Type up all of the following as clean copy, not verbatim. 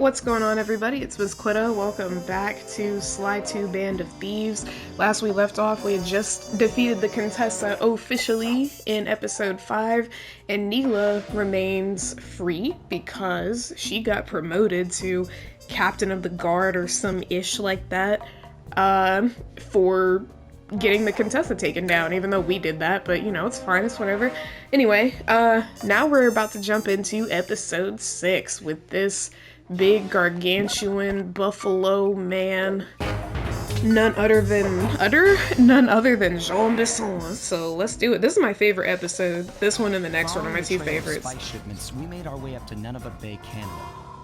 What's going on, everybody? It's Miss Quitta. Welcome back to Sly 2 Band of Thieves. Last we left off, we had just defeated the Contessa officially in episode 5, and Neela remains free because she got promoted to Captain of the Guard or some ish like that, for getting the Contessa taken down, even though we did that, but you know, it's fine, it's whatever. Anyway, now we're about to jump into episode 6 with this big gargantuan buffalo man, none other than Jean Bisson. So let's do it. This is my favorite episode. This one and the next one are my two favorites. Spice shipments, we made our way up to Nunavut Bay, Canada,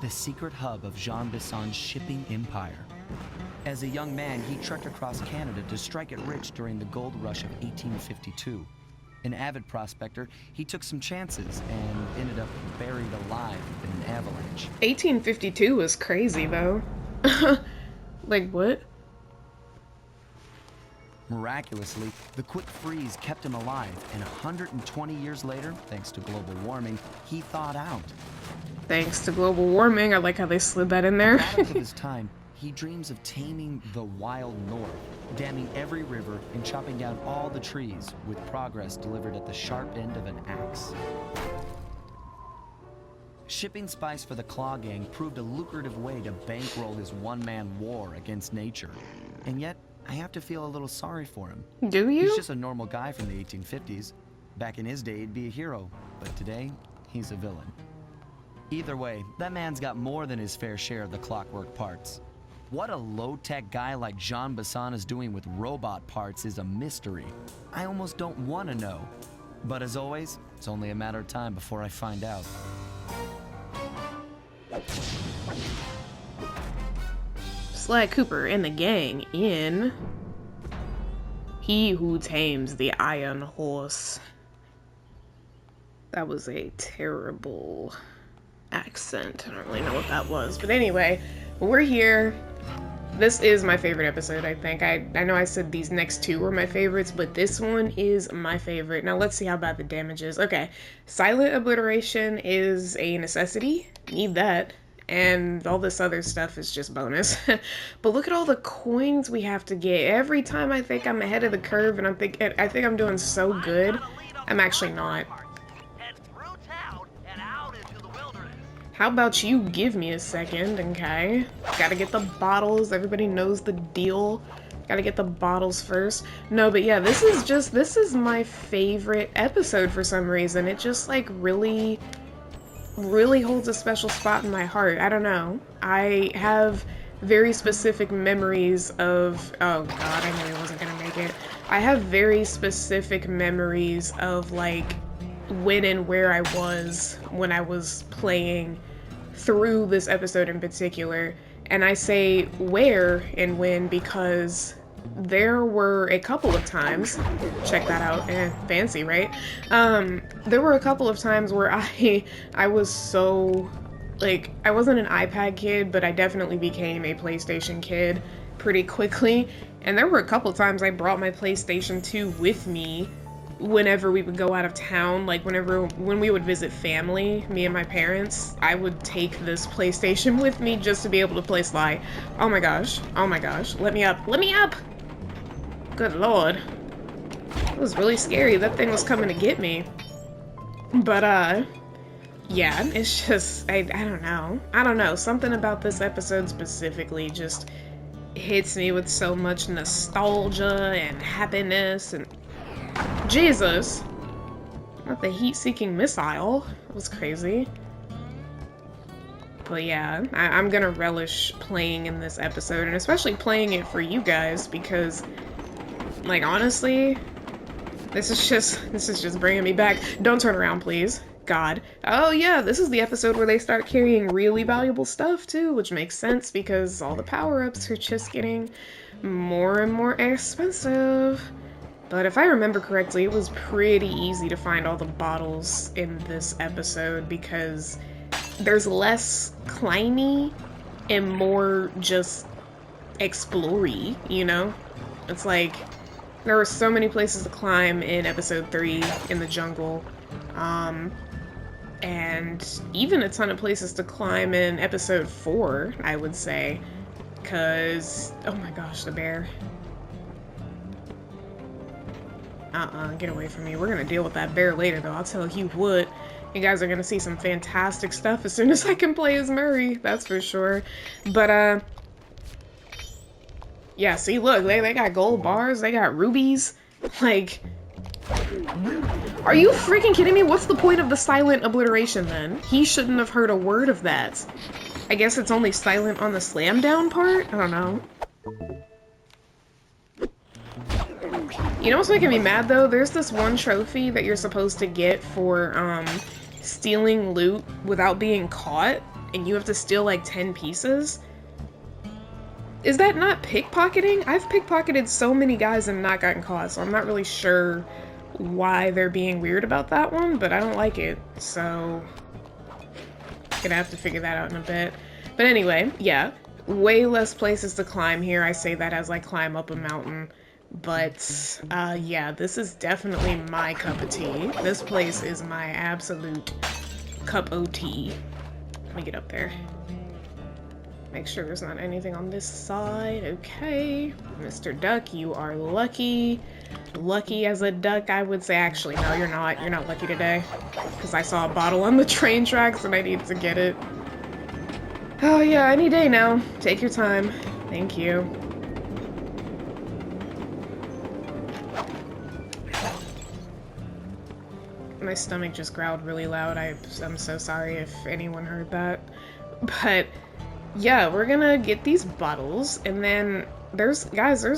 the secret hub of Jean Bisson's shipping empire. As a young man, he trekked across Canada to strike it rich during the gold rush of 1852. An avid prospector, he took some chances and ended up buried alive in an avalanche. 1852 was crazy, though. Like, what? Miraculously, the quick freeze kept him alive, and 120 years later, thanks to global warming, he thawed out. Thanks to global warming, I like how they slid that in there. Product of his time, he dreams of taming the wild north, damming every river and chopping down all the trees, with progress delivered at the sharp end of an axe. Shipping spice for the Claw Gang proved a lucrative way to bankroll his one-man war against nature. And yet, I have to feel a little sorry for him. Do you? He's just a normal guy from the 1850s. Back in his day, he'd be a hero, but today, he's a villain. Either way, that man's got more than his fair share of the clockwork parts. What a low-tech guy like Jean Bisson is doing with robot parts is a mystery. I almost don't want to know. But as always, it's only a matter of time before I find out. Sly Cooper and the gang in He Who Tames the Iron Horse. That was a terrible accent. I don't really know what that was. But anyway, we're here. This is my favorite episode, I think. I know I said these next two were my favorites, but this one is my favorite. Now let's see how bad the damage is. Okay, silent obliteration is a necessity. Need that. And all this other stuff is just bonus. But look at all the coins we have to get. Every time I think I'm ahead of the curve and I think I'm doing so good, I'm actually not. How about you give me a second, okay? Gotta get the bottles. Everybody knows the deal. Gotta get the bottles first. No, but yeah, this is my favorite episode for some reason. It just like really holds a special spot in my heart. I don't know. I have very specific memories of, oh god, I knew I wasn't gonna make it. I have very specific memories of like when and where I was when I was playing through this episode in particular. And I say where and when because there were a couple of times, check that out, fancy, right? There were a couple of times where I was so, like, I wasn't an iPad kid, but I definitely became a PlayStation kid pretty quickly. And there were a couple of times I brought my PlayStation 2 with me whenever we would go out of town, like when we would visit family, me and my parents, I would take this PlayStation with me just to be able to play Sly. Oh my gosh, let me up, good lord. It was really scary, that thing was coming to get me. But yeah, it's just, I don't know, something about this episode specifically just hits me with so much nostalgia and happiness and Jesus! Not the heat-seeking missile. That was crazy. But yeah, I'm gonna relish playing in this episode, and especially playing it for you guys, because, like, honestly, this is just bringing me back. Don't turn around, please. God. Oh yeah, this is the episode where they start carrying really valuable stuff, too, which makes sense, because all the power-ups are just getting more and more expensive. But if I remember correctly, it was pretty easy to find all the bottles in this episode because there's less climby and more just explory, you know? It's like, there were so many places to climb in episode 3 in the jungle. and even a ton of places to climb in episode 4, I would say. Cause, oh my gosh, the bear. Get away from me. We're gonna deal with that bear later, though. I'll tell you what. You guys are gonna see some fantastic stuff as soon as I can play as Murray, that's for sure. But, yeah, see, look, they got gold bars, they got rubies. Like, are you freaking kidding me? What's the point of the silent obliteration, then? He shouldn't have heard a word of that. I guess it's only silent on the slam down part? I don't know. You know what's making me mad, though? There's this one trophy that you're supposed to get for, stealing loot without being caught, and you have to steal, like, 10 pieces. Is that not pickpocketing? I've pickpocketed so many guys and not gotten caught, so I'm not really sure why they're being weird about that one, but I don't like it, so gonna have to figure that out in a bit. But anyway, yeah, way less places to climb here. I say that as I climb up a mountain. But, yeah, this is definitely my cup of tea. This place is my absolute cup of tea. Let me get up there. Make sure there's not anything on this side. Okay. Mr. Duck, you are lucky. Lucky as a duck, I would say. Actually, no, you're not. You're not lucky today. Because I saw a bottle on the train tracks and I need to get it. Oh, yeah, any day now. Take your time. Thank you. My stomach just growled really loud. I'm so sorry if anyone heard that. But yeah, we're gonna get these bottles, and then there's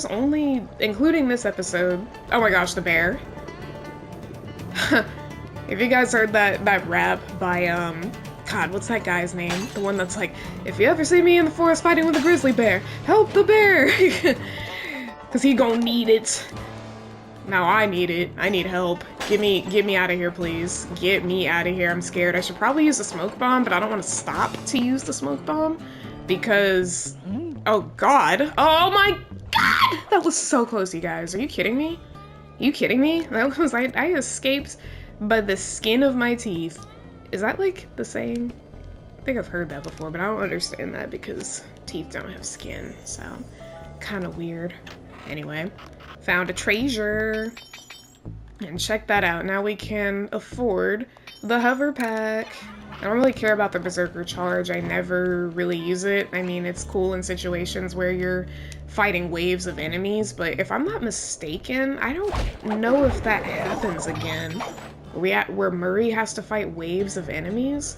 only, including this episode, oh my gosh, the bear. If you guys heard that rap by, God, what's that guy's name? The one that's like, if you ever see me in the forest fighting with a grizzly bear, help the bear! Cause he gonna need it. Now I need it. I need help. Get me out of here, please. Get me out of here. I'm scared. I should probably use a smoke bomb, but I don't want to stop to use the smoke bomb because, oh God. Oh my God! That was so close, you guys. Are you kidding me? Are you kidding me? That was, I escaped by the skin of my teeth. Is that like the saying? I think I've heard that before, but I don't understand that because teeth don't have skin, so kind of weird. Anyway. Found a treasure. And check that out. Now we can afford the hover pack. I don't really care about the berserker charge. I never really use it. I mean, it's cool in situations where you're fighting waves of enemies, but if I'm not mistaken, I don't know if that happens again. Where Murray has to fight waves of enemies?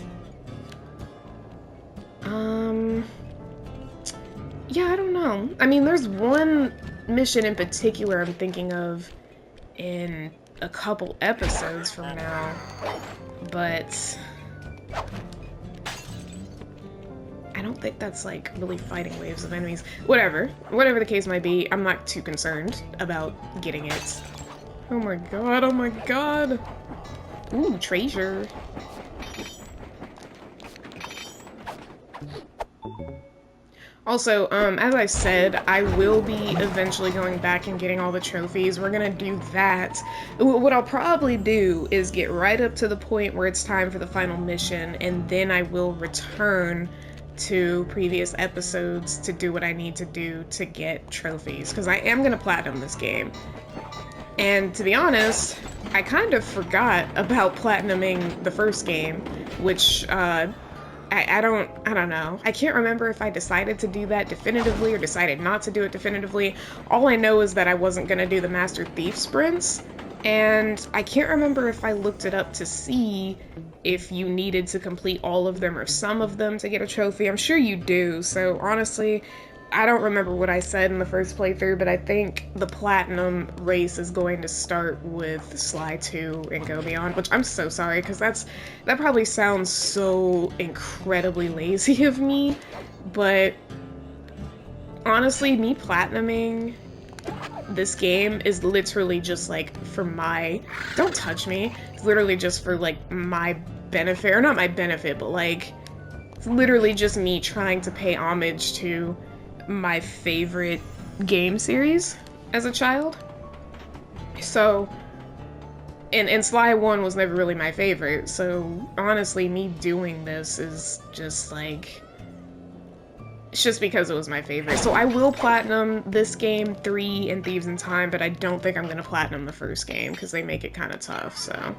Yeah, I don't know. I mean, there's one mission in particular I'm thinking of in a couple episodes from now, but I don't think that's like really fighting waves of enemies. Whatever the case might be, I'm not too concerned about getting it. Oh my god, oh my god. Ooh, treasure. Also, as I said, I will be eventually going back and getting all the trophies. We're gonna do that. What I'll probably do is get right up to the point where it's time for the final mission, and then I will return to previous episodes to do what I need to do to get trophies, because I am gonna platinum this game. And to be honest, I kind of forgot about platinuming the first game, which, I don't know. I can't remember if I decided to do that definitively or decided not to do it definitively. All I know is that I wasn't gonna do the Master Thief sprints, and I can't remember if I looked it up to see if you needed to complete all of them or some of them to get a trophy. I'm sure you do, so honestly, I don't remember what I said in the first playthrough, but I think the platinum race is going to start with Sly 2 and go beyond, which I'm so sorry, because that probably sounds so incredibly lazy of me, but honestly, me platinuming this game is literally just like for my, don't touch me, it's literally just for like my benefit, or not my benefit, but like, it's literally just me trying to pay homage to my favorite game series as a child. So And Sly 1 was never really my favorite, so honestly, me doing this is just like... It's just because it was my favorite. So I will platinum this game, 3, and Thieves in Time, but I don't think I'm gonna platinum the first game, because they make it kind of tough, so...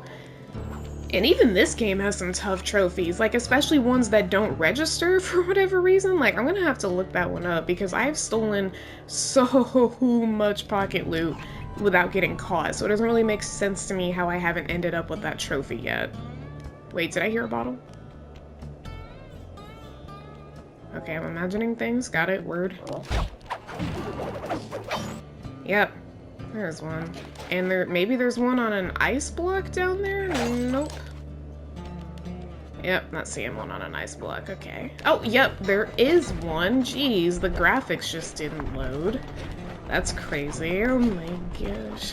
And even this game has some tough trophies, like especially ones that don't register for whatever reason. Like, I'm gonna have to look that one up, because I've stolen so much pocket loot without getting caught, so it doesn't really make sense to me how I haven't ended up with that trophy yet. Wait, did I hear a bottle? Okay, I'm imagining things. Got it. Word. Yep. There's one. And maybe there's one on an ice block down there? Nope. Yep, not seeing one on an ice block. Okay. Oh, yep, there is one. Jeez, the graphics just didn't load. That's crazy. Oh my gosh.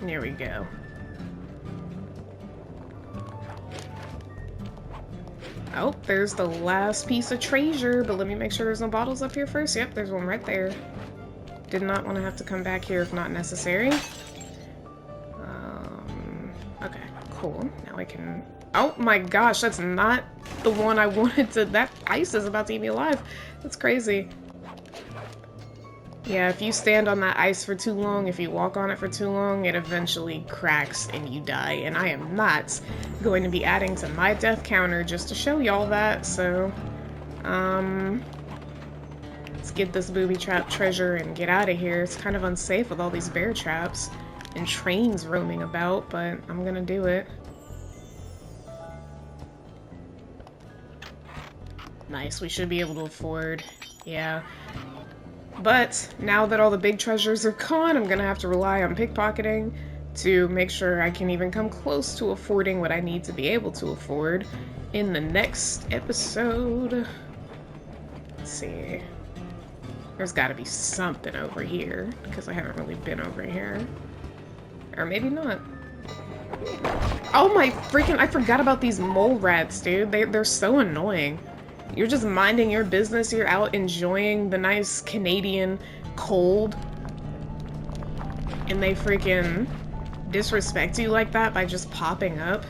There we go. Oh, there's the last piece of treasure, but let me make sure there's no bottles up here first. Yep, there's one right there. Did not want to have to come back here if not necessary. Okay, cool. Now I can... Oh my gosh, that's not the one I wanted to... That ice is about to eat me alive. That's crazy. Yeah, if you stand on that ice for too long, if you walk on it for too long, it eventually cracks and you die. And I am not going to be adding to my death counter just to show y'all that, so... Let's get this booby trap treasure and get out of here. It's kind of unsafe with all these bear traps and trains roaming about, but I'm gonna do it. Nice, we should be able to afford... Yeah. But now that all the big treasures are gone, I'm gonna have to rely on pickpocketing to make sure I can even come close to affording what I need to be able to afford in the next episode. Let's see. There's gotta be something over here, because I haven't really been over here. Or maybe not. Oh my freaking... I forgot about these mole rats, dude. They're so annoying. You're just minding your business, you're out enjoying the nice Canadian cold, and they freaking disrespect you like that by just popping up.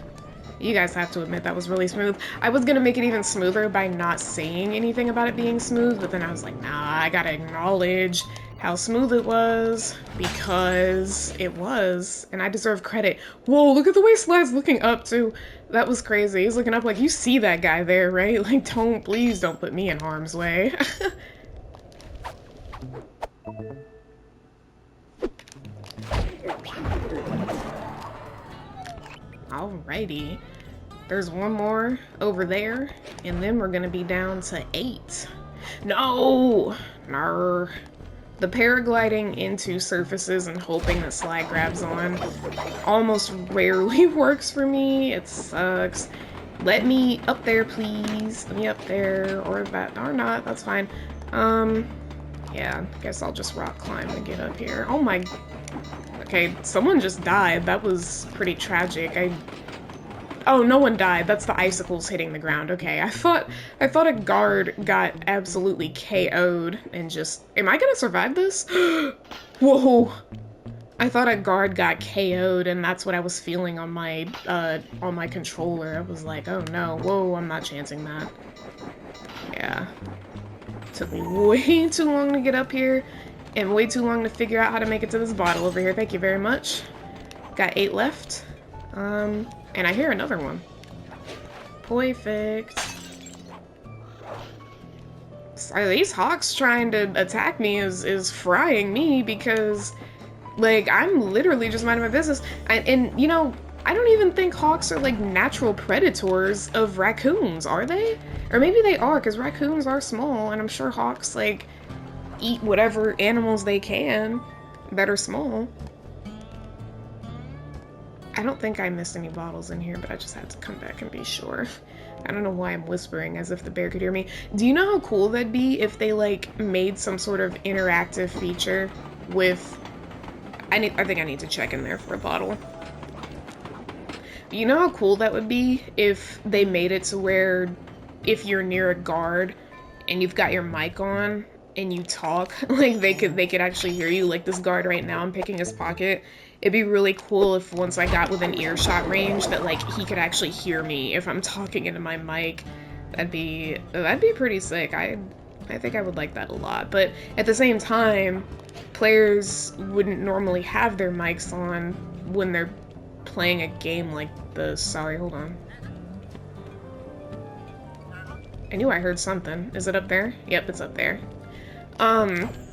You guys have to admit that was really smooth. I was gonna make it even smoother by not saying anything about it being smooth, but then I was like, nah, I gotta acknowledge how smooth it was, because it was, and I deserve credit. Whoa, look at the way Sly's looking up, too. That was crazy. He's looking up like, you see that guy there, right? Like, please don't put me in harm's way. Alrighty. There's one more over there, and then we're gonna be down to 8. No! Nar. The paragliding into surfaces and hoping that Sly grabs on almost rarely works for me. It sucks. Let me up there, please. Let me up there, or that, or not. That's fine. Yeah, guess I'll just rock climb to get up here. Oh my... Okay, someone just died. That was pretty tragic. Oh, no one died. That's the icicles hitting the ground. Okay, I thought a guard got absolutely KO'd and just... Am I gonna survive this? Whoa! I thought a guard got KO'd and that's what I was feeling on my controller. I was like, oh no, whoa, I'm not chancing that. Yeah. Took me way too long to get up here and way too long to figure out how to make it to this bottle over here. Thank you very much. Got 8 left. And I hear another one. Perfect. So these hawks trying to attack me is frying me because, like, I'm literally just minding my business. And you know, I don't even think hawks are, like, natural predators of raccoons, are they? Or maybe they are, because raccoons are small, and I'm sure hawks, like, eat whatever animals they can that are small. I don't think I missed any bottles in here, but I just had to come back and be sure. I don't know why I'm whispering as if the bear could hear me. Do you know how cool that'd be if they, like, made some sort of interactive feature with... I think I need to check in there for a bottle. You know how cool that would be if they made it to where if you're near a guard and you've got your mic on and you talk, like they could actually hear you. Like this guard right now, I'm picking his pocket. It'd be really cool if once I got within earshot range that like he could actually hear me if I'm talking into my mic. That'd be pretty sick. I think I would like that a lot. But at the same time, players wouldn't normally have their mics on when they're playing a game like this. Sorry, hold on. I knew I heard something. Is it up there? Yep, it's up there.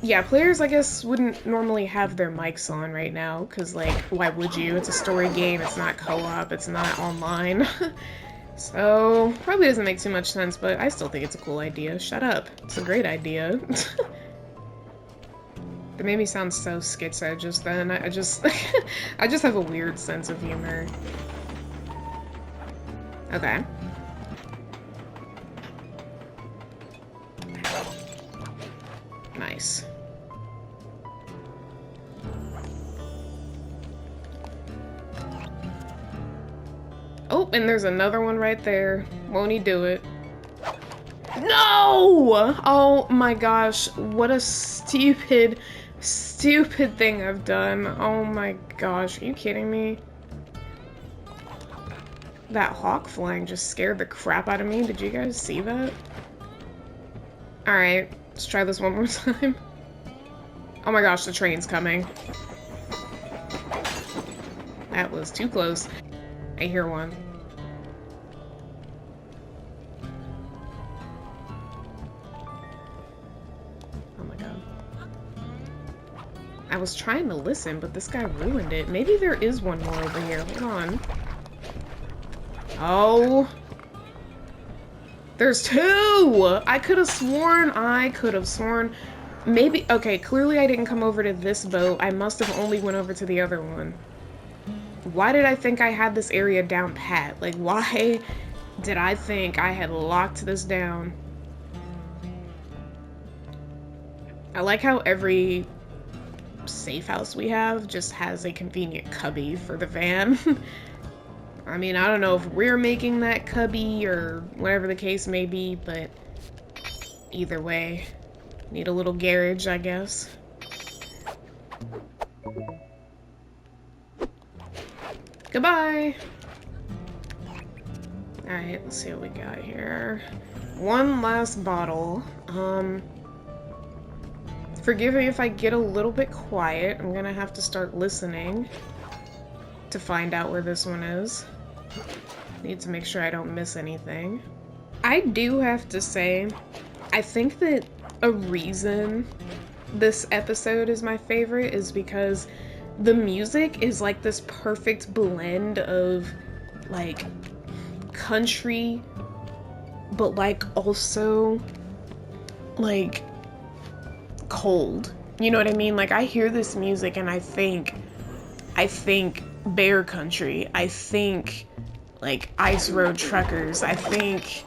Yeah, players, I guess, wouldn't normally have their mics on right now, because, like, why would you? It's a story game, it's not co-op, it's not online. So, probably doesn't make too much sense, but I still think it's a cool idea. Shut up. It's a great idea. It made me sound so schizo just then. I just I just have a weird sense of humor. Okay. Nice. Oh, and there's another one right there. Won't he do it? No! Oh my gosh, what a stupid, stupid thing I've done. Oh my gosh, are you kidding me? That hawk flying just scared the crap out of me. Did you guys see that? Alright, let's try this one more time. Oh my gosh, the train's coming. That was too close. I hear one. Oh my god. I was trying to listen, but this guy ruined it. Maybe there is one more over here. Hold on. Oh. There's two! I could have sworn. Maybe, okay, clearly I didn't come over to this boat. I must have only went over to the other one. Why did I think I had this area down pat? Like, why did I think I had locked this down? I like how every safe house we have just has a convenient cubby for the van. I mean, I don't know if we're making that cubby or whatever the case may be, but either way, need a little garage, I guess. Goodbye! Alright, let's see what we got here. One last bottle. Forgive me if I get a little bit quiet. I'm gonna have to start listening to find out where this one is. Need to make sure I don't miss anything. I do have to say, I think that a reason this episode is my favorite is because the music is like this perfect blend of like country, but like also like cold. You know what I mean? Like I hear this music and I think bear country. I think like ice road truckers. I think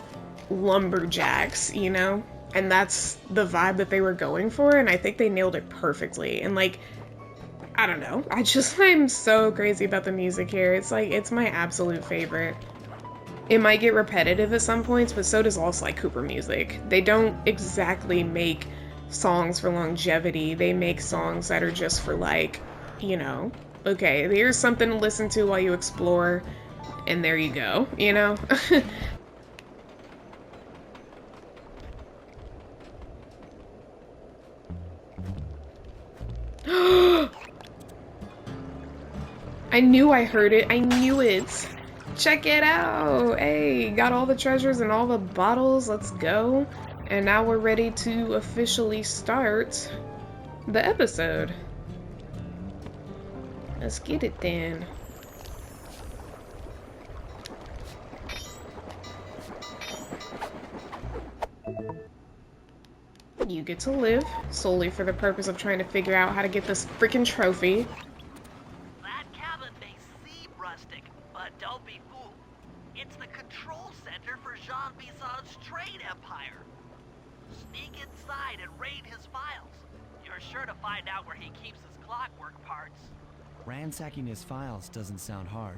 lumberjacks, you know? And that's the vibe that they were going for, and I think they nailed it perfectly. And like, I don't know. I'm so crazy about the music here. It's like, it's my absolute favorite. It might get repetitive at some points, but so does all Sly Cooper music. They don't exactly make songs for longevity. They make songs that are just for like, you know, okay, here's something to listen to while you explore, and there you go, you know? I knew I heard it. I knew it. Check it out. Hey, got all the treasures and all the bottles. Let's go. And now we're ready to officially start the episode. Let's get it then. You get to live solely for the purpose of trying to figure out how to get this freaking trophy. That cabin may seem rustic, but don't be fooled. It's the control center for Jean Bison's trade empire. Sneak inside and raid his files. You're sure to find out where he keeps his clockwork parts. Ransacking his files doesn't sound hard.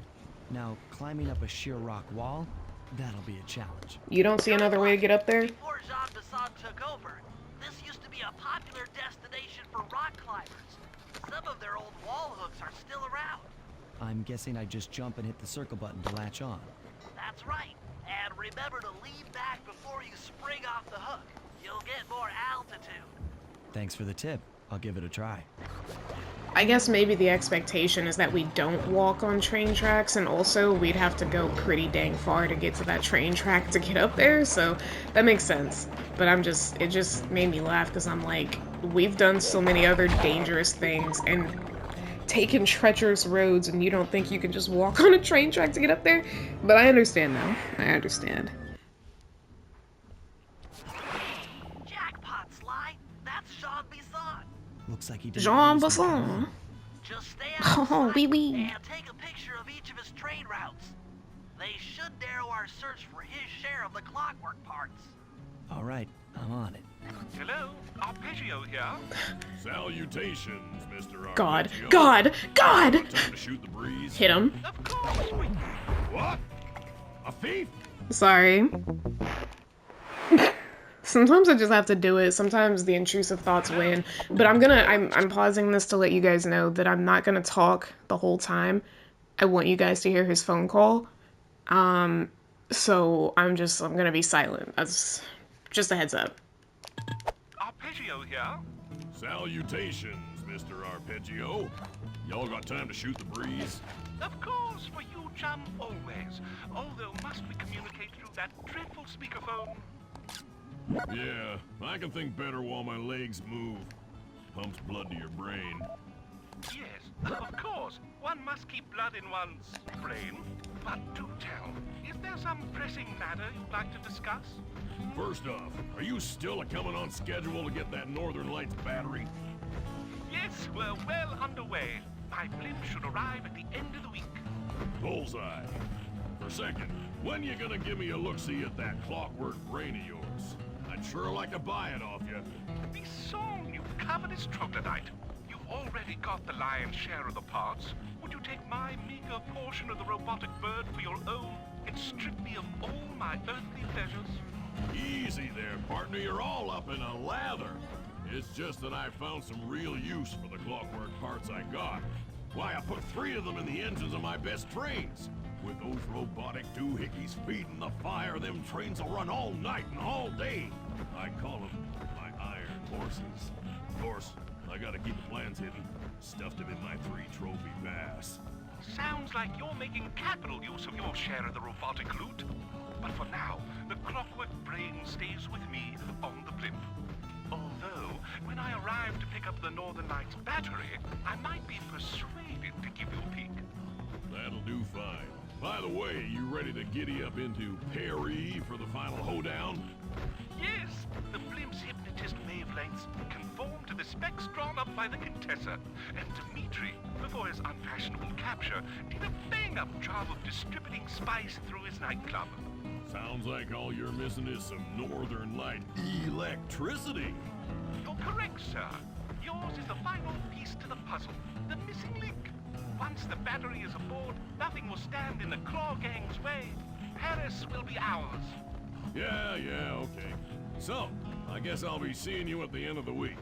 Now, climbing up a sheer rock wall, that'll be a challenge. You don't see another way to get up there? Before Jean Bison took over, This used to be a popular destination for rock climbers. Some of their old wall hooks are still around. I'm guessing I just jump and hit the circle button to latch on. That's right. And remember to lean back before you spring off the hook. You'll get more altitude. Thanks for the tip. I'll give it a try. I guess maybe the expectation is that we don't walk on train tracks, and also we'd have to go pretty dang far to get to that train track to get up there, so that makes sense. But it just made me laugh because I'm like, we've done so many other dangerous things and taken treacherous roads, and you don't think you can just walk on a train track to get up there? But I understand now. I understand. Jackpot, Sly. That's Jean Bisson. Looks like he did. Jean Bisson. Just stay outside oui, oui. and take a picture of each of his train routes. They should narrow our search for his share of the clockwork parts. All right, I'm on it. Hello, Arpeggio here. Salutations, Mr. Arpeggio. God! Time to shoot the breeze. Hit him. Of course we... What? A thief? Sorry. Sometimes I just have to do it. Sometimes the intrusive thoughts win. But I'm pausing this to let you guys know that I'm not gonna talk the whole time. I want you guys to hear his phone call. So I'm gonna be silent. That's just a heads up. Arpeggio here. Salutations, Mr. Arpeggio. Y'all got time to shoot the breeze? Of course, for you, chum, always. Although, must we communicate through that dreadful speakerphone? Yeah, I can think better while my legs move. Pumps blood to your brain. Yes, of course. One must keep blood in one's brain. But do tell, is there some pressing matter you'd like to discuss? First off, are you still coming on schedule to get that Northern Lights battery? Yes, we're well underway. My blimp should arrive at the end of the week. Bullseye. For second, when you gonna give me a look-see at that clockwork brain of yours? I'd sure like to buy it off you. The song you covered is troglodyte. You've already got the lion's share of the parts. Would you take my meager portion of the robotic bird for your own and strip me of all my earthly pleasures? Easy there, partner. You're all up in a lather. It's just that I found some real use for the clockwork parts I got. Why, I put 3 of them in the engines of my best trains. With those robotic doohickeys feeding the fire, them trains will run all night and all day. I call them my iron horses. Of course, I gotta keep the plans hidden. Stuffed them in my 3 trophy bass. Sounds like you're making capital use of your share of the robotic loot. But for now, the clockwork brain stays with me on the blimp. Although, when I arrive to pick up the Northern Lights battery, I might be persuaded to give you a peek. That'll do fine. By the way, you ready to giddy up into Perry for the final hoedown? Yes, the blimp's hypnotist wavelengths conform to the specs drawn up by the Contessa, and Dmitri, before his unfashionable capture, did a bang-up job of distributing spice through his nightclub. Sounds like all you're missing is some Northern Light electricity. You're correct, sir. Yours is the final piece to the puzzle, the missing link. Once the battery is aboard, nothing will stand in the Claw Gang's way. Paris will be ours. Yeah, okay. So, I guess I'll be seeing you at the end of the week.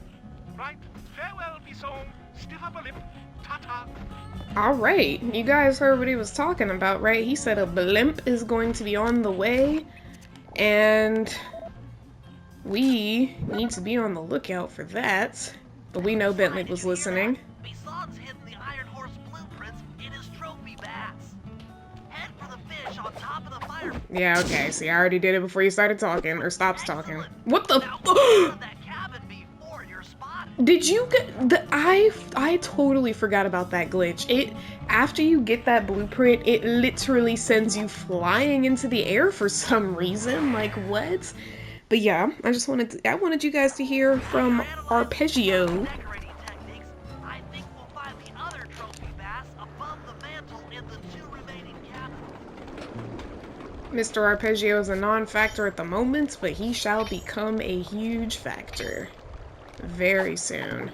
Right. Farewell, Bisson. Stiff upper lip. Ta-ta. Alright, you guys heard what he was talking about, right? He said a blimp is going to be on the way, and we need to be on the lookout for that. But we know Bentley was listening. Bison's hidden the Iron Horse blueprints in his trophy bass. Head for the fish on top of the fire. Yeah, okay, see, I already did it before you started talking, or stopped talking. What the Now, get out of that cabin before you're spotted. Did you get the I totally forgot about that glitch. After you get that blueprint, it literally sends you flying into the air for some reason. Like, what? But yeah, I wanted you guys to hear from Arpeggio. Decorating techniques. I think we'll find the other trophy bass above the mantle in the 2 remaining cabins. Mr. Arpeggio is a non-factor at the moment, but he shall become a huge factor very soon.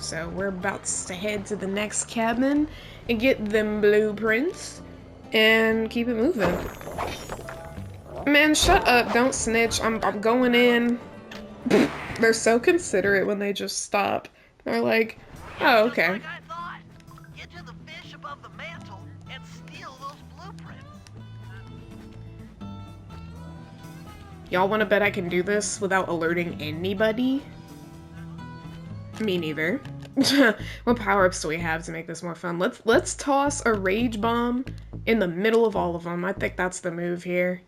So we're about to head to the next cabin and get them blueprints and keep it moving. Man, shut up, don't snitch. I'm going in. They're so considerate when they just stop. They're like, oh, okay. Like I thought. Get to the fish above the mantle and steal those blueprints. Y'all wanna bet I can do this without alerting anybody? Me neither. What power-ups do we have to make this more fun? Let's toss a rage bomb in the middle of all of them. I think that's the move here.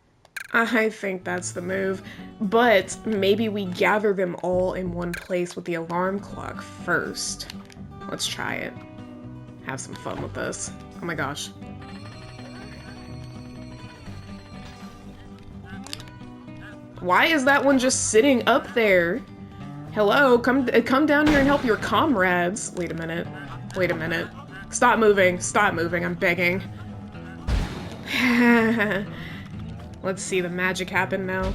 I think that's the move. But maybe we gather them all in one place with the alarm clock first. Let's try it. Have some fun with this. Oh my gosh. Why is that one just sitting up there? Hello, come down here and help your comrades. Wait a minute. Wait a minute. Stop moving. Stop moving. I'm begging. Let's see the magic happen now.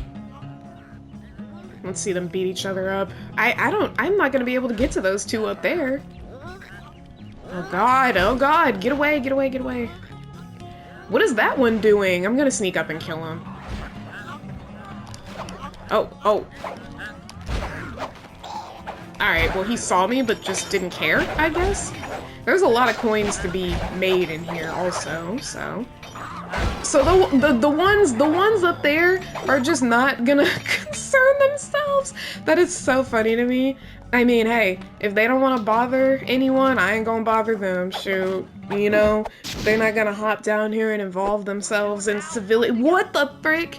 Let's see them beat each other up. I'm not gonna be able to get to those two up there. Oh god, get away, get away, get away. What is that one doing? I'm gonna sneak up and kill him. Oh. Alright, well he saw me but just didn't care, I guess? There's a lot of coins to be made in here also, so... So the ones up there are just not gonna concern themselves. That is so funny to me. I mean, hey, if they don't want to bother anyone, I ain't gonna bother them. Shoot, you know, they're not gonna hop down here and involve themselves in civilian. What the frick?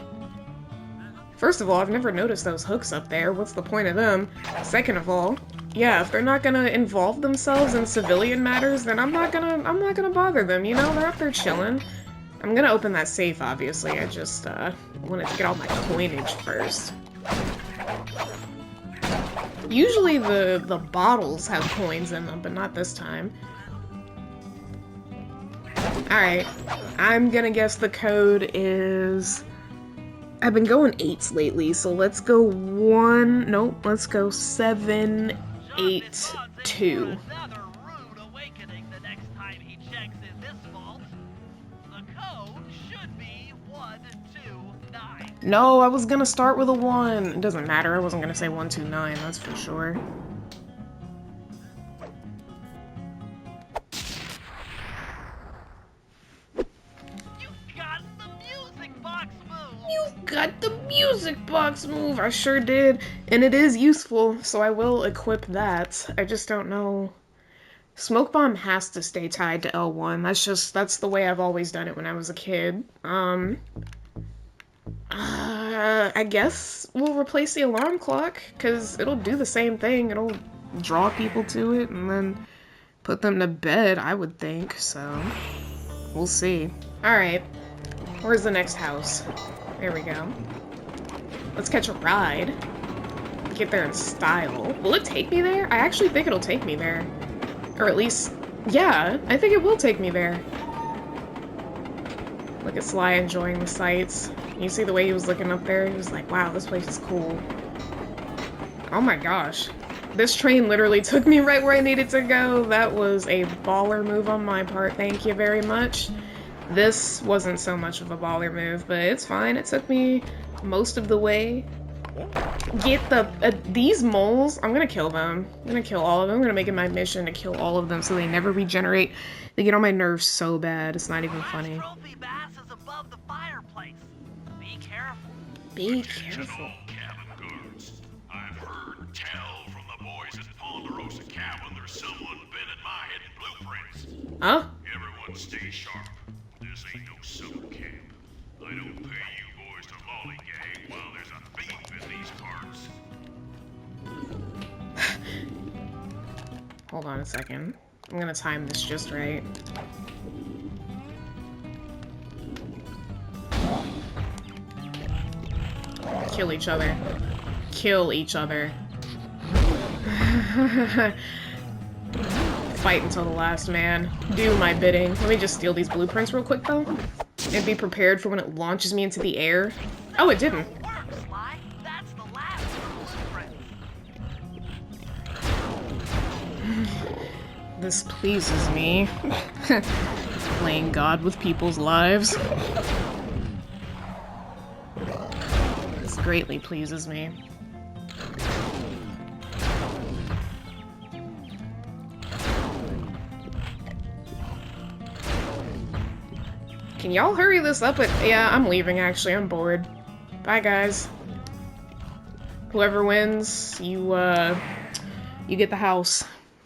First of all, I've never noticed those hooks up there. What's the point of them? Second of all, yeah, if they're not gonna involve themselves in civilian matters, then I'm not gonna bother them. You know, they're up there chilling. I'm gonna open that safe, obviously. I just, wanted to get all my coinage first. Usually the bottles have coins in them, but not this time. Alright, I'm gonna guess the code is... I've been going 8s lately, so let's go 782. No, I was gonna start with a 1. It doesn't matter, I wasn't gonna say 129, that's for sure. You got the music box move! You got the music box move! I sure did, and it is useful, so I will equip that. I just don't know. Smoke bomb has to stay tied to L1. That's the way I've always done it when I was a kid. I guess we'll replace the alarm clock, because it'll do the same thing. It'll draw people to it and then put them to bed, I would think, so we'll see. Alright, where's the next house? There we go. Let's catch a ride. Get there in style. Will it take me there? I actually think it'll take me there. Or at least, yeah, I think it will take me there. Look at Sly enjoying the sights. You see the way he was looking up there? He was like, wow, this place is cool. Oh my gosh. This train literally took me right where I needed to go. That was a baller move on my part. Thank you very much. This wasn't so much of a baller move, but it's fine. It took me most of the way. Get these moles. I'm gonna kill them. I'm gonna kill all of them. I'm gonna make it my mission to kill all of them so they never regenerate. They get on my nerves so bad. It's not even funny. Trophy bass is above the fireplace. Be careful. Be careful. Cabin guards. I've heard tell from the boys at Ponderosa Cabin there's someone been at my hidden blueprints. Huh? Everyone stay sharp. This ain't no summer camp. I don't pay you boys to lollygag while there's a thief in these parts. Hold on a second. I'm gonna time this just right. Kill each other. Kill each other. Fight until the last man. Do my bidding. Let me just steal these blueprints real quick, though. And be prepared for when it launches me into the air. Oh, it didn't. Work, Sly. That's the last blueprint. This pleases me. Playing God with people's lives. This greatly pleases me. Can y'all hurry this up? Yeah, I'm leaving actually. I'm bored. Bye, guys. Whoever wins, you get the house.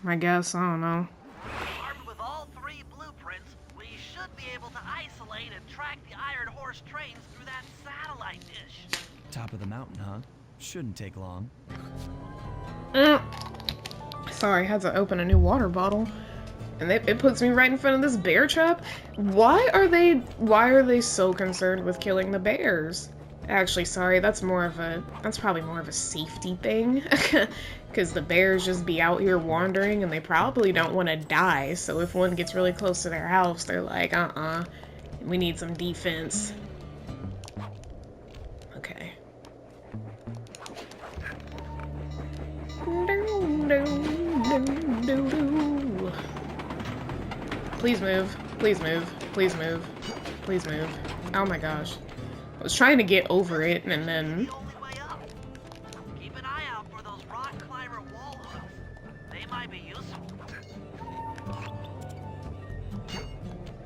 I guess. I don't know. Armed with all 3 blueprints, we should be able to isolate and track the Iron Horse trains through that satellite dish. Top of the mountain, huh? Shouldn't take long. Sorry, I had to open a new water bottle. And it puts me right in front of this bear trap? Why are they so concerned with killing the bears? Actually, sorry, that's probably more of a safety thing. Because the bears just be out here wandering and they probably don't want to die. So if one gets really close to their house, they're like, we need some defense. Okay. Please move. Please move. Please move. Please move. Oh my gosh. I was trying to get over it and then... The only way up. Keep an eye out for those rock climber wall hooks. They might be useful.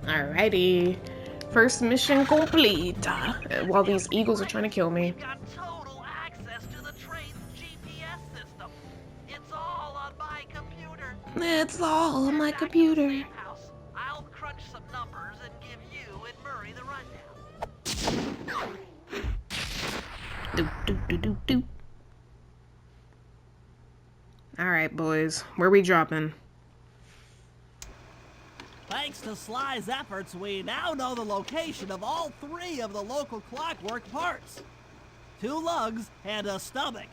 Alrighty. First mission complete. While these eagles are trying to kill me. We've got total access to the train's GPS system. It's all on my computer. It's all on my Back to the computer. safe house. I'll crunch some numbers and give you and Murray the rundown. Do. Alright, boys. Where we dropping? Thanks to Sly's efforts, we now know the location of all 3 of the local clockwork parts. 2 lugs and a stomach.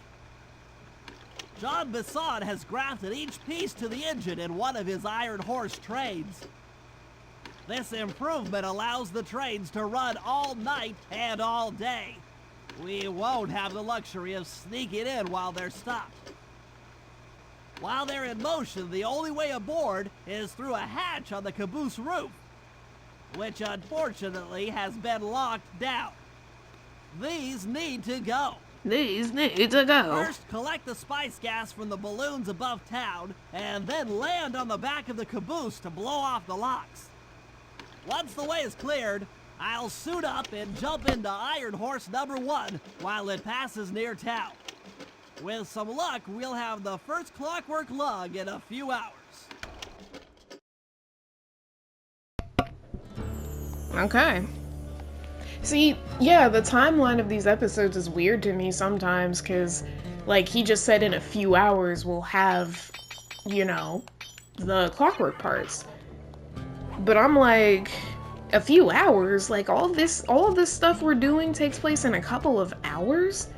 John Bisson has grafted each piece to the engine in one of his Iron Horse trains. This improvement allows the trains to run all night and all day. We won't have the luxury of sneaking in while they're stopped. While they're in motion, the only way aboard is through a hatch on the caboose roof, which unfortunately has been locked down. These need to go. These need to go. First, collect the spice gas from the balloons above town, and then land on the back of the caboose to blow off the locks. Once the way is cleared, I'll suit up and jump into Iron Horse number 1 while it passes near town. With some luck, we'll have the first clockwork lug in a few hours. Okay. See, yeah, the timeline of these episodes is weird to me sometimes, because, like, he just said in a few hours we'll have, you know, the clockwork parts. But I'm like, a few hours? Like, all of this stuff we're doing takes place in a couple of hours?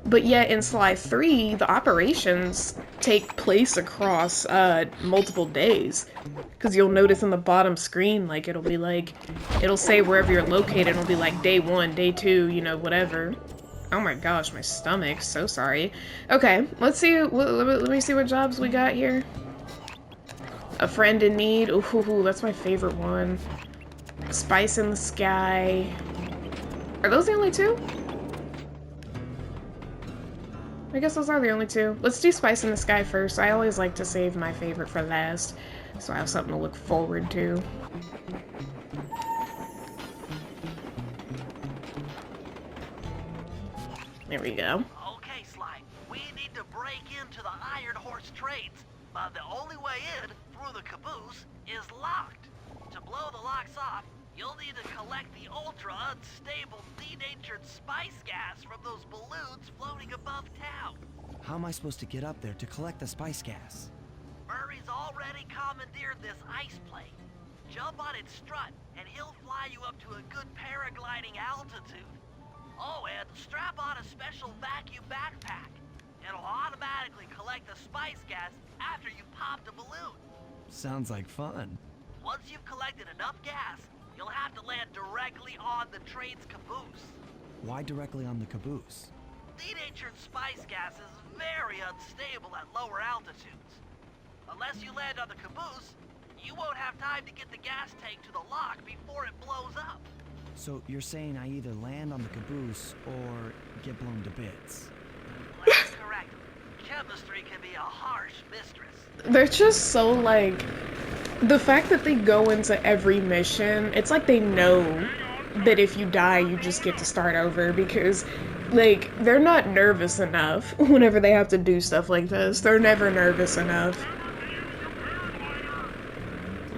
But yet in Sly 3, the operations take place across multiple days. Because you'll notice in the bottom screen, like, it'll say wherever you're located, it'll be like day 1, day 2, you know, whatever. Oh my gosh, my stomach, so sorry. Okay, let's see, let me see what jobs we got here. A friend in need, ooh, that's my favorite one. Spice in the sky. Are those the only 2? I guess those are the only 2. Let's do Spice in the Sky first. I always like to save my favorite for last, so I have something to look forward to. There we go. Okay, Sly, we need to break into the Iron Horse trains, but the only way in, through the caboose, is locked. To blow the locks off, you'll need to collect the ultra-unstable denatured spice gas from those balloons floating above town. How am I supposed to get up there to collect the spice gas? Murray's already commandeered this ice plane. Jump on its strut, and he'll fly you up to a good paragliding altitude. Oh, and strap on a special vacuum backpack. It'll automatically collect the spice gas after you pop the balloon. Sounds like fun. Once you've collected enough gas, you'll have to land directly on the train's caboose. Why directly on the caboose? Denatured spice gas is very unstable at lower altitudes. Unless you land on the caboose, you won't have time to get the gas tank to the lock before it blows up. So you're saying I either land on the caboose or get blown to bits? That's correct. Chemistry can be a harsh mistress. They're just so, like, the fact that they go into every mission, it's like they know that if you die, you just get to start over, because, like, they're not nervous enough whenever they have to do stuff like this. They're never nervous enough.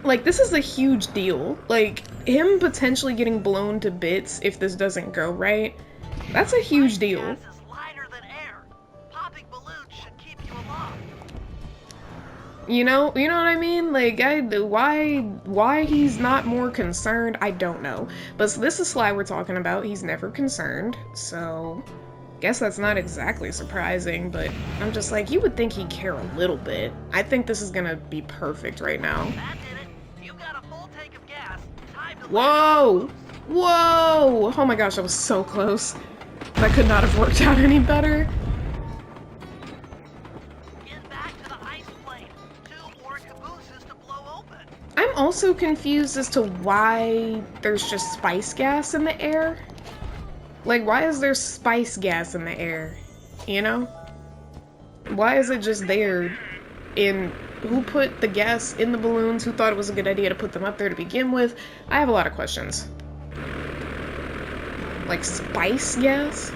Like, this is a huge deal. Like, him potentially getting blown to bits if this doesn't go right, that's a huge deal. Gas is lighter than air. Popping balloons should keep you aloft. You know what I mean? Like, why he's not more concerned, I don't know. But so this is Sly we're talking about. He's never concerned, so guess that's not exactly surprising, but I'm just like, you would think he'd care a little bit. I think this is gonna be perfect right now. That did it. You got a full tank of gas. Time to Whoa! Whoa! Oh my gosh, I was so close. That could not have worked out any better. Get back to the ice plane. 2 more cabooses to blow open. I'm also confused as to why there's just spice gas in the air. Like, why is there spice gas in the air? You know? Why is it just there? Who put the gas in the balloons? Who thought it was a good idea to put them up there to begin with? I have a lot of questions. Like, spice gas?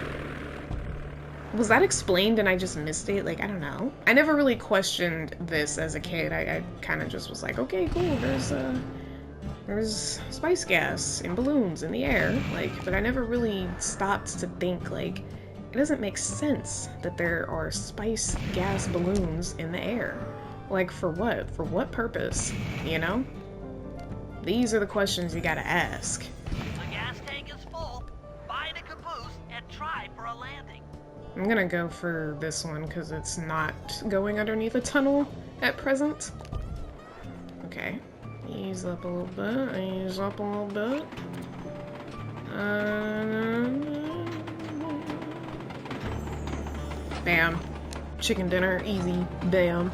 Was that explained and I just missed it? Like, I don't know. I never really questioned this as a kid. I kind of just was like, okay, cool, there's spice gas in balloons in the air. Like, but I never really stopped to think, like, it doesn't make sense that there are spice gas balloons in the air. Like, for what? For what purpose? You know? These are the questions you gotta ask. The gas tank is full. Find a caboose and try for a landing. I'm gonna go for this one because it's not going underneath a tunnel at present. Okay. Ease up a little bit. Ease up a little bit. Bam. Chicken dinner. Easy. Bam.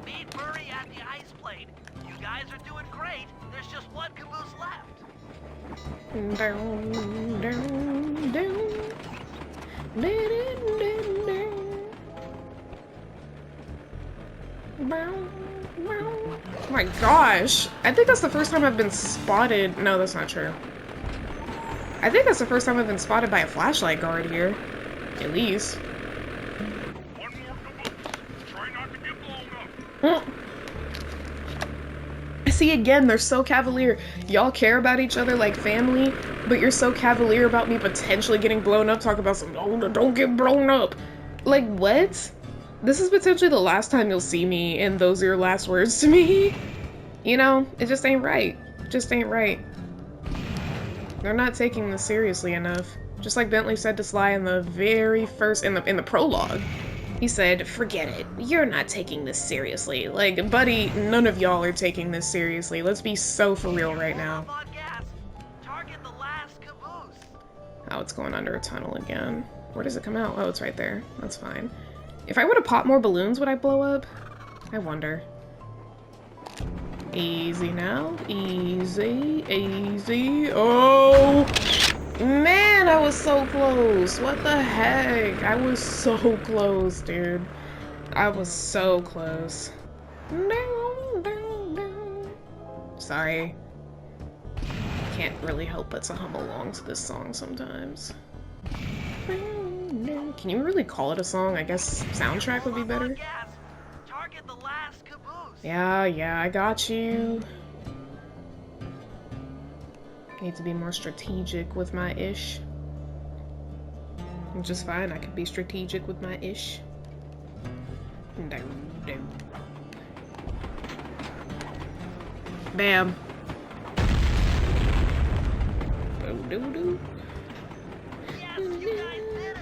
Meet Murray at the ice plane. You guys are doing great. There's just one caboose left. Down, down, down. Down, down. Oh my gosh. I think that's the first time I've been spotted. No, that's not true. I think that's the first time I've been spotted by a flashlight guard here. At least. One more caboose. Try not to get blown up. See, again, they're so cavalier. Y'all care about each other like family, but you're so cavalier about me potentially getting blown up. Talk about some, oh, don't get blown up. Like, what? This is potentially the last time you'll see me, and those are your last words to me. You know, it just ain't right. Just ain't right. They're not taking this seriously enough. Just like Bentley said to Sly in the very first, in the prologue. He said, forget it. You're not taking this seriously. Like, buddy, none of y'all are taking this seriously. Let's be so for real right now. On gas. Target the last caboose. Oh, it's going under a tunnel again. Where does it come out? Oh, it's right there. That's fine. If I were to pop more balloons, would I blow up? I wonder. Easy now. Easy. Easy. Oh! Man, I was so close. What the heck? I was so close, dude. I was so close. Down, down, down. Sorry. Can't really help but to hum along to this song sometimes. Can you really call it a song? I guess soundtrack would be better. Gas. Target the last caboose. Yeah, I got you. Need to be more strategic with my ish. Which is fine, I could be strategic with my ish. Bam. Do. Yes, you guys did it.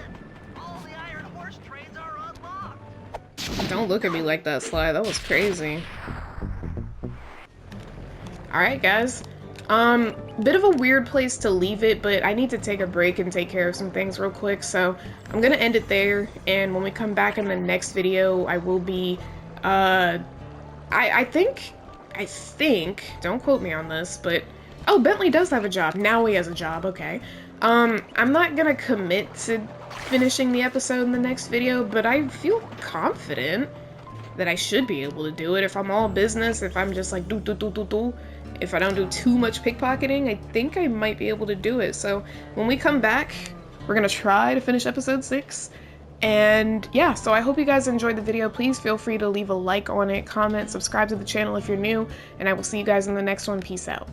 All the Iron Horse trains are unlocked. Don't look at me like that, Sly. That was crazy. Alright, guys. Bit of a weird place to leave it, but I need to take a break and take care of some things real quick, so I'm gonna end it there, and when we come back in the next video, I will be, I think, don't quote me on this, but, oh, Bentley does have a job. Now he has a job, okay. I'm not gonna commit to finishing the episode in the next video, but I feel confident that I should be able to do it if I'm all business, if I'm just like if I don't do too much pickpocketing, I think I might be able to do it. So when we come back, we're gonna try to finish episode 6. And yeah, so I hope you guys enjoyed the video. Please feel free to leave a like on it, comment, subscribe to the channel if you're new, and I will see you guys in the next one. Peace out.